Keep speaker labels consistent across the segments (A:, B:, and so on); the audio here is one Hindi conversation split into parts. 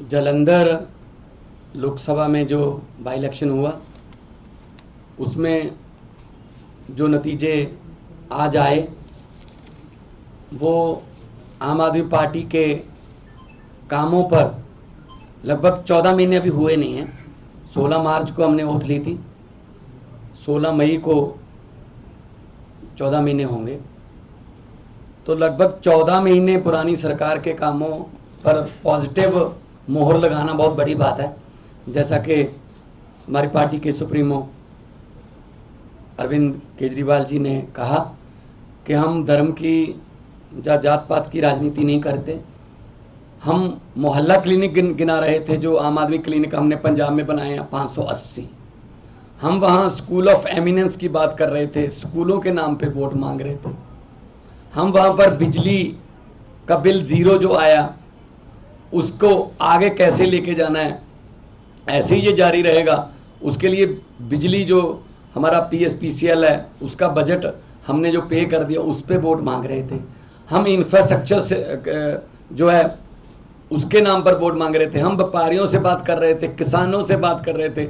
A: जालंधर लोकसभा में जो बाई इलेक्शन हुआ उसमें जो नतीजे आज आए वो आम आदमी पार्टी के कामों पर लगभग 14 महीने अभी हुए नहीं हैं। 16 मार्च को हमने ओथ ली थी, 16 मई को 14 महीने होंगे, तो लगभग 14 महीने पुरानी सरकार के कामों पर पॉजिटिव मोहर लगाना बहुत बड़ी बात है। जैसा कि हमारी पार्टी के सुप्रीमो अरविंद केजरीवाल जी ने कहा कि हम धर्म की या जात पात की राजनीति नहीं करते। हम मोहल्ला क्लिनिक गिना रहे थे, जो आम आदमी क्लिनिक हमने पंजाब में बनाए हैं 580। हम वहाँ स्कूल ऑफ एमिनेंस की बात कर रहे थे, स्कूलों के नाम पे वोट मांग रहे थे। हम वहाँ पर बिजली का बिल ज़ीरो जो आया उसको आगे कैसे लेके जाना है, ऐसे ही ये जारी रहेगा, उसके लिए बिजली जो हमारा PSPCL है उसका बजट हमने जो पे कर दिया उस पे वोट मांग रहे थे। हम इंफ्रास्ट्रक्चर से जो है उसके नाम पर वोट मांग रहे थे। हम व्यापारियों से बात कर रहे थे, किसानों से बात कर रहे थे,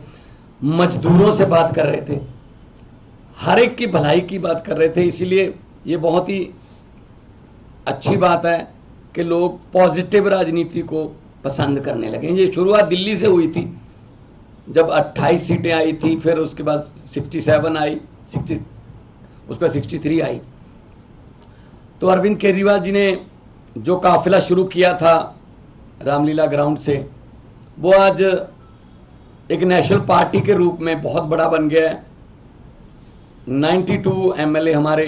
A: मजदूरों से बात कर रहे थे, हर एक की भलाई की बात कर रहे थे। इसीलिए ये बहुत ही अच्छी बात है कि लोग पॉजिटिव राजनीति को पसंद करने लगे। ये शुरुआत दिल्ली से हुई थी, जब 28 सीटें आई थी, फिर उसके बाद 67 आई, 60 उस पर 63 आई। तो अरविंद केजरीवाल जी ने जो काफिला शुरू किया था रामलीला ग्राउंड से, वो आज एक नेशनल पार्टी के रूप में बहुत बड़ा बन गया है। 92 MLA हमारे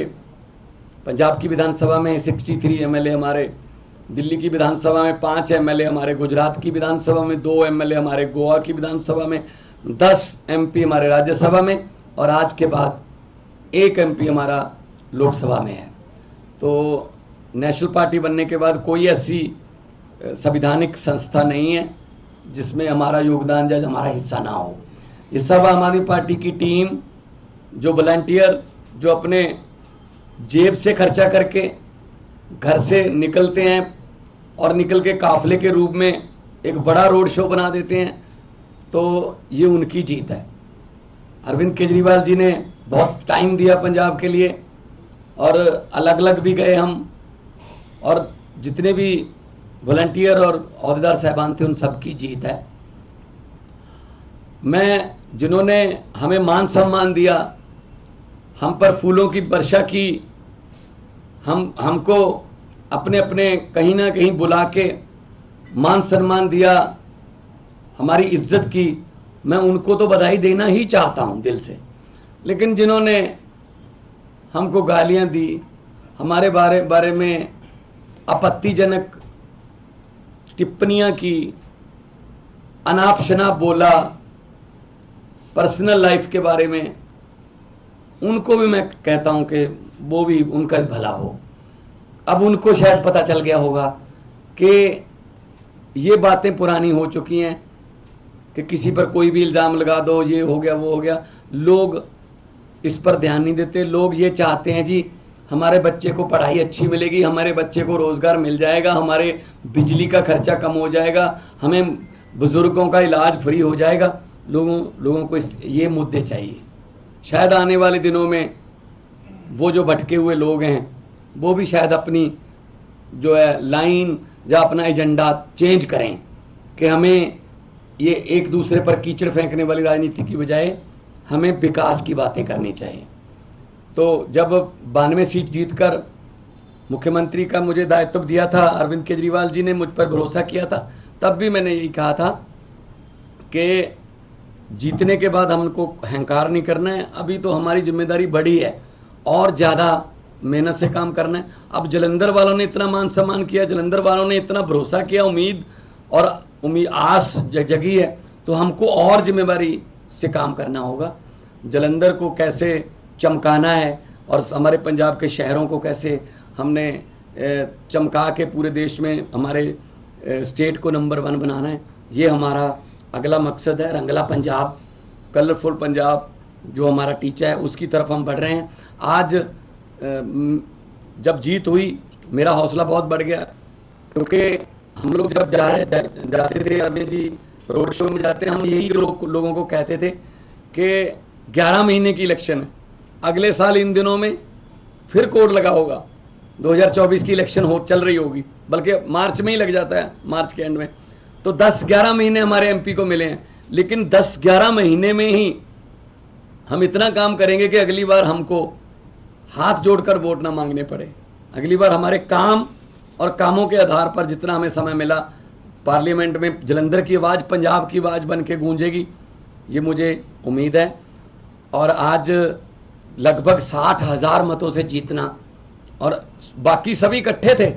A: पंजाब की विधानसभा में, 63 MLA हमारे दिल्ली की विधानसभा में, 5 MLA हमारे गुजरात की विधानसभा में, 2 MLA हमारे गोवा की विधानसभा में, 10 MP हमारे राज्यसभा में, और आज के बाद 1 MP हमारा लोकसभा में है। तो नेशनल पार्टी बनने के बाद कोई ऐसी संवैधानिक संस्था नहीं है जिसमें हमारा योगदान या हमारा हिस्सा ना हो। ये सब आम आदमी पार्टी की टीम, जो वॉलंटियर, जो अपने जेब से खर्चा करके घर से निकलते हैं और निकल के काफिले के रूप में एक बड़ा रोड शो बना देते हैं, तो ये उनकी जीत है। अरविंद केजरीवाल जी ने बहुत टाइम दिया पंजाब के लिए, और अलग अलग भी गए हम, और जितने भी वॉलंटियर और अहदेदार साहबान थे उन सबकी जीत है। मैं जिन्होंने हमें मान सम्मान दिया, हम पर फूलों की वर्षा की, हमको अपने अपने कहीं ना कहीं बुला के मान सम्मान दिया, हमारी इज्जत की, मैं उनको तो बधाई देना ही चाहता हूं दिल से। लेकिन जिन्होंने हमको गालियां दी, हमारे बारे में आपत्तिजनक टिप्पणियां की, अनाप शनाप बोला, पर्सनल लाइफ के बारे में, उनको भी मैं कहता हूं कि वो भी उनका भला हो। अब उनको शायद पता चल गया होगा कि ये बातें पुरानी हो चुकी हैं कि किसी पर कोई भी इल्ज़ाम लगा दो, ये हो गया वो हो गया। लोग इस पर ध्यान नहीं देते। लोग ये चाहते हैं जी हमारे बच्चे को पढ़ाई अच्छी मिलेगी, हमारे बच्चे को रोज़गार मिल जाएगा, हमारे बिजली का खर्चा कम हो जाएगा, हमें बुज़ुर्गों का इलाज फ्री हो जाएगा। लोगों को ये मुद्दे चाहिए। शायद आने वाले दिनों में वो जो भटके हुए लोग हैं वो भी शायद अपनी जो है लाइन या अपना एजेंडा चेंज करें कि हमें ये एक दूसरे पर कीचड़ फेंकने वाली राजनीति की बजाय हमें विकास की बातें करनी चाहिए। तो जब 92 सीट जीतकर मुख्यमंत्री का मुझे दायित्व दिया था, अरविंद केजरीवाल जी ने मुझ पर भरोसा किया था, तब भी मैंने यही कहा था कि जीतने के बाद हमको अहंकार नहीं करना है। अभी तो हमारी जिम्मेदारी बड़ी है और ज़्यादा मेहनत से काम करना है। अब जालंधर वालों ने इतना मान सम्मान किया, जालंधर वालों ने इतना भरोसा किया, उम्मीद आस जगी है, तो हमको और जिम्मेदारी से काम करना होगा। जालंधर को कैसे चमकाना है और हमारे पंजाब के शहरों को कैसे हमने चमका के पूरे देश में हमारे स्टेट को नंबर 1 बनाना है, ये हमारा अगला मकसद है। रंगला पंजाब, कलरफुल पंजाब जो हमारा टीचा है, उसकी तरफ हम बढ़ रहे हैं। आज जब जीत हुई मेरा हौसला बहुत बढ़ गया, क्योंकि हम लोग जब जाते थे अरविंद जी, रोड शो में जाते, हम यही लोगों को कहते थे कि 11 महीने की इलेक्शन है, अगले साल इन दिनों में फिर कोड लगा होगा, 2024 की इलेक्शन चल रही होगी, बल्कि मार्च में ही लग जाता है, मार्च के एंड में। तो 10-11 महीने हमारे एमपी को मिले हैं, लेकिन 10-11 महीने में ही हम इतना काम करेंगे कि अगली बार हमको हाथ जोड़कर वोट ना मांगने पड़े। अगली बार हमारे काम और कामों के आधार पर जितना हमें समय मिला, पार्लियामेंट में जलंधर की आवाज़ पंजाब की आवाज़ बन के गूंजेगी, ये मुझे उम्मीद है। और आज लगभग 60,000 मतों से जीतना, और बाकी सभी इकट्ठे थे,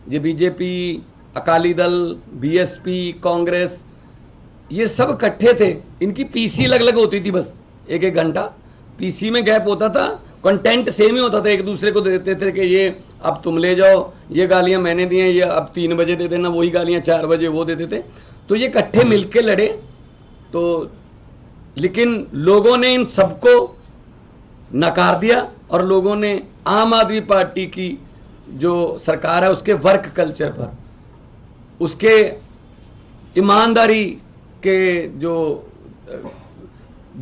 A: ये बीजेपी, अकाली दल, बीएसपी, कांग्रेस, ये सब इकट्ठे थे। इनकी पीसी अलग अलग होती थी, बस एक एक घंटा पीसी में गैप होता था, कंटेंट सेम ही होता था, एक दूसरे को देते थे कि ये अब तुम ले जाओ, ये गालियां मैंने दी हैं, ये अब 3 बजे दे देना, वही गालियां 4 बजे वो देते थे। तो ये इकट्ठे मिलके लड़े। तो लेकिन लोगों ने इन सबको नकार दिया, और लोगों ने आम आदमी पार्टी की जो सरकार है उसके वर्क कल्चर पर, उसके ईमानदारी के जो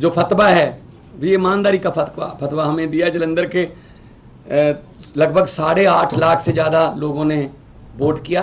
A: फतवा है, ये ईमानदारी का फतवा हमें दिया। जलंधर के लगभग 8.5 लाख से ज़्यादा लोगों ने वोट किया।